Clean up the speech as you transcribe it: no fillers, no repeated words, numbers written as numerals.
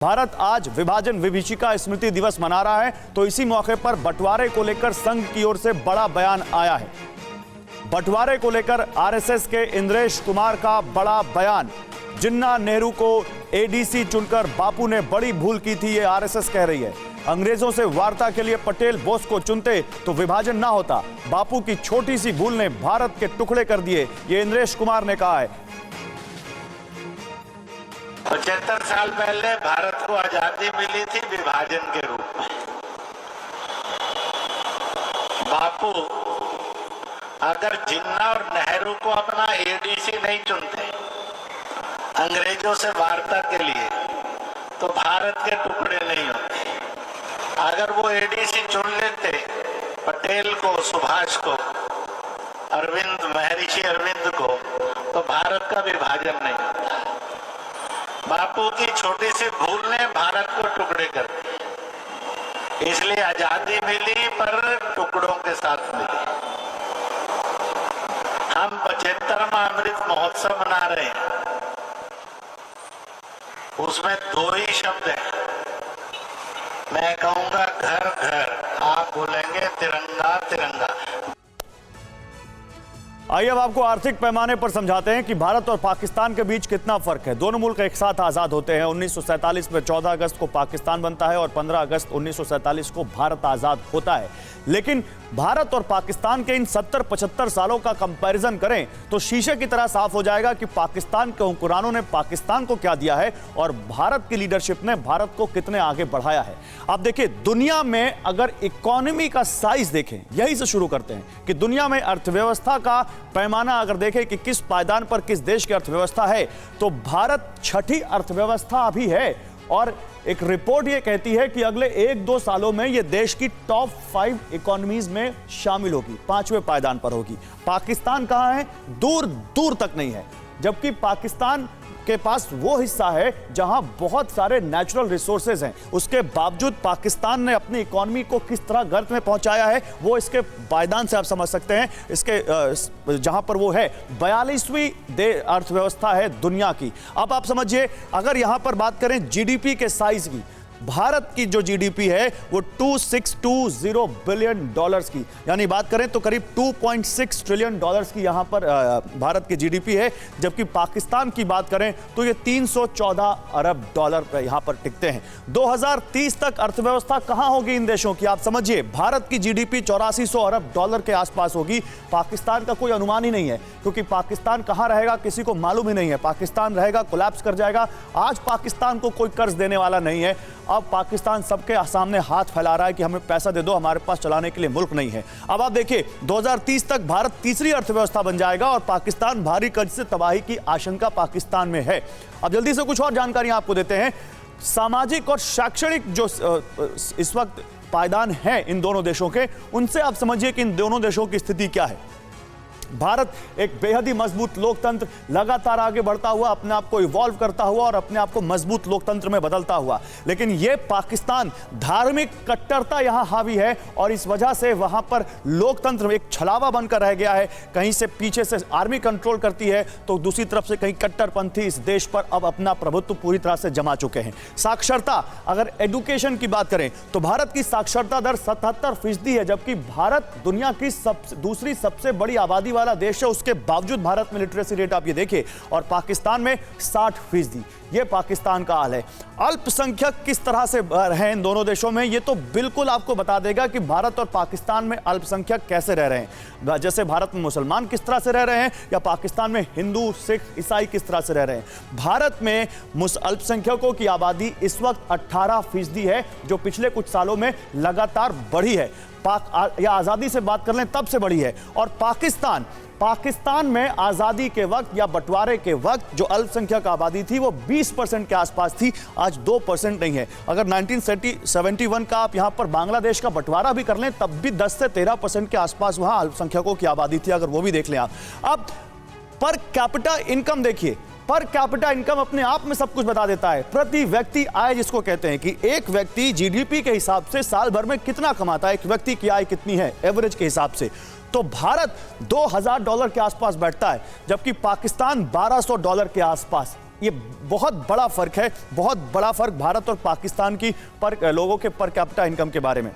भारत आज विभाजन विभीषिका स्मृति दिवस मना रहा है, तो इसी मौके पर बंटवारे को लेकर संघ की ओर से बड़ा बयान आया है। बंटवारे को लेकर आरएसएस के इंद्रेश कुमार का बड़ा बयान। जिन्ना नेहरू को एडीसी चुनकर बापू ने बड़ी भूल की थी, ये आरएसएस कह रही है। अंग्रेजों से वार्ता के लिए पटेल बोस को चुनते तो विभाजन ना होता। बापू की छोटी सी भूल ने भारत के टुकड़े कर दिए, ये इंद्रेश कुमार ने कहा है। 75 साल पहले भारत को आजादी मिली थी विभाजन के रूप में। बापू अगर जिन्ना और नेहरू को अपना एडीसी नहीं चुनते अंग्रेजों से वार्ता के लिए, तो भारत के टुकड़े नहीं होते। अगर वो एडीसी चुन लेते पटेल को, सुभाष को, अरविंद, महर्षि अरविंद को, तो भारत का विभाजन नहीं होता। बापू की छोटी सी भूल ने भारत को टुकड़े कर दिए, इसलिए आजादी मिली पर टुकड़ों के साथ मिली। हम 75वां अमृत महोत्सव मना रहे हैं, उसमें दो ही शब्द हैं। मैं कहूंगा घर घर, आप बोलेंगे तिरंगा तिरंगा। आइए अब आपको आर्थिक पैमाने पर समझाते हैं कि भारत और पाकिस्तान के बीच कितना फर्क है। दोनों मुल्क एक साथ आज़ाद होते हैं। 1947 में 14 अगस्त को पाकिस्तान बनता है और 15 अगस्त 1947 को भारत आज़ाद होता है। लेकिन भारत और पाकिस्तान के इन 70-75 सालों का कंपैरिजन करें तो शीशे की तरह साफ हो जाएगा कि पाकिस्तान के हुक्मरानों ने पाकिस्तान को क्या दिया है और भारत की लीडरशिप ने भारत को कितने आगे बढ़ाया है। आप देखिए, दुनिया में अगर इकोनॉमी का साइज देखें, यही से शुरू करते हैं कि दुनिया में अर्थव्यवस्था का पैमाना अगर देखें कि किस पायदान पर किस देश की अर्थव्यवस्था है, तो भारत छठी अर्थव्यवस्था अभी है। और एक रिपोर्ट ये कहती है कि अगले 1-2 सालों में ये देश की टॉप 5 इकोनॉमीज में शामिल होगी, 5वें पायदान पर होगी। पाकिस्तान कहां है? दूर दूर तक नहीं है। जबकि पाकिस्तान के पास वो हिस्सा है जहां बहुत सारे नेचुरल रिसोर्सेज हैं, उसके बावजूद पाकिस्तान ने अपनी इकोनॉमी को किस तरह गर्त में पहुंचाया है, वो इसके पायदान से आप समझ सकते हैं। इसके जहां पर वो है 42वीं अर्थव्यवस्था है दुनिया की। अब आप समझिए, अगर यहां पर बात करें जीडीपी के साइज की, भारत की जो जीडीपी है वो 2620 बिलियन डॉलर्स की, यानी बात करें तो करीब 2.6 ट्रिलियन डॉलर्स की यहां पर भारत की जीडीपी है। जबकि पाकिस्तान की बात करें तो ये 314 अरब डॉलर पे यहां पर टिकते हैं। 2030 तक अर्थव्यवस्था कहां होगी इन देशों की? आप समझिए, भारत की जीडीपी 8400 अरब डॉलर के आसपास होगी। पाकिस्तान का कोई अनुमान ही नहीं है, क्योंकि पाकिस्तान कहां रहेगा किसी को मालूम ही नहीं है। पाकिस्तान रहेगा, कोलैप्स कर जाएगा। आज पाकिस्तान को कोई कर्ज देने वाला नहीं है। अब पाकिस्तान सबके सामने हाथ फैला रहा है कि हमें पैसा दे दो, हमारे पास चलाने के लिए मुल्क नहीं है। अब आप देखिए, 2030 तक भारत तीसरी अर्थव्यवस्था बन जाएगा और पाकिस्तान भारी कर्ज से तबाही की आशंका पाकिस्तान में है। अब जल्दी से कुछ और जानकारियां आपको देते हैं। सामाजिक और शैक्षणिक जो इस वक्त पायदान है इन दोनों देशों के, उनसे आप समझिए कि इन दोनों देशों की स्थिति क्या है। भारत एक बेहद ही मजबूत लोकतंत्र, लगातार आगे बढ़ता हुआ, अपने आप को इवॉल्व करता हुआ और अपने आप को मजबूत लोकतंत्र में बदलता हुआ। लेकिन यह पाकिस्तान धार्मिक कट्टरता यहां हावी है और इस वजह से वहां पर लोकतंत्र एक छलावा बनकर रह गया है। कहीं से पीछे से आर्मी कंट्रोल करती है तो दूसरी तरफ से कहीं कट्टरपंथी इस देश पर अब अपना प्रभुत्व पूरी तरह से जमा चुके हैं। साक्षरता, अगर एजुकेशन की बात करें तो भारत की साक्षरता दर 77% है, जबकि भारत दुनिया की दूसरी सबसे बड़ी आबादी वाला देश है। उसके बावजूद भारत में लिटरेसी रेट आप ये देखिए, और पाकिस्तान में 60%। ये पाकिस्तान का हाल है। अल्पसंख्यक किस तरह से रहे इन दोनों देशों में, ये तो बिल्कुल आपको बता देगा कि भारत और पाकिस्तान में अल्पसंख्यक कैसे रह रहे हैं। जैसे भारत में मुसलमान किस तरह से रह रहे हैं या पाकिस्तान में हिंदू, सिख, ईसाई किस तरह से रह रहे हैं। भारत में अल्पसंख्यकों की आबादी इस वक्त 18% है, जो पिछले कुछ सालों में लगातार बढ़ी है। या आजादी से बात कर लें तब से बढ़ी है। और पाकिस्तान में आजादी के वक्त या बंटवारे के वक्त जो अल्पसंख्यक आबादी थी वो 20% के आसपास थी, आज 2% नहीं है। अगर 1971 का आप यहां पर बांग्लादेश का बंटवारा भी कर लें तब भी 10 से 13% के आसपास वहां अल्पसंख्यकों की आबादी थी, अगर वो भी देख लें आप। अब पर कैपिटा इनकम देखिए, पर कैपिटा इनकम अपने आप में सब कुछ बता देता है। प्रति व्यक्ति आय जिसको कहते हैं कि एक व्यक्ति जीडीपी के हिसाब से साल भर में कितना कमाता है, एक व्यक्ति की आय कितनी है एवरेज के हिसाब से, तो भारत $2000 के आसपास बैठता है, जबकि पाकिस्तान $1200 के आसपास। ये बहुत बड़ा फर्क है, बहुत बड़ा फर्क भारत और पाकिस्तान की लोगों के पर कैपिटा इनकम के बारे में।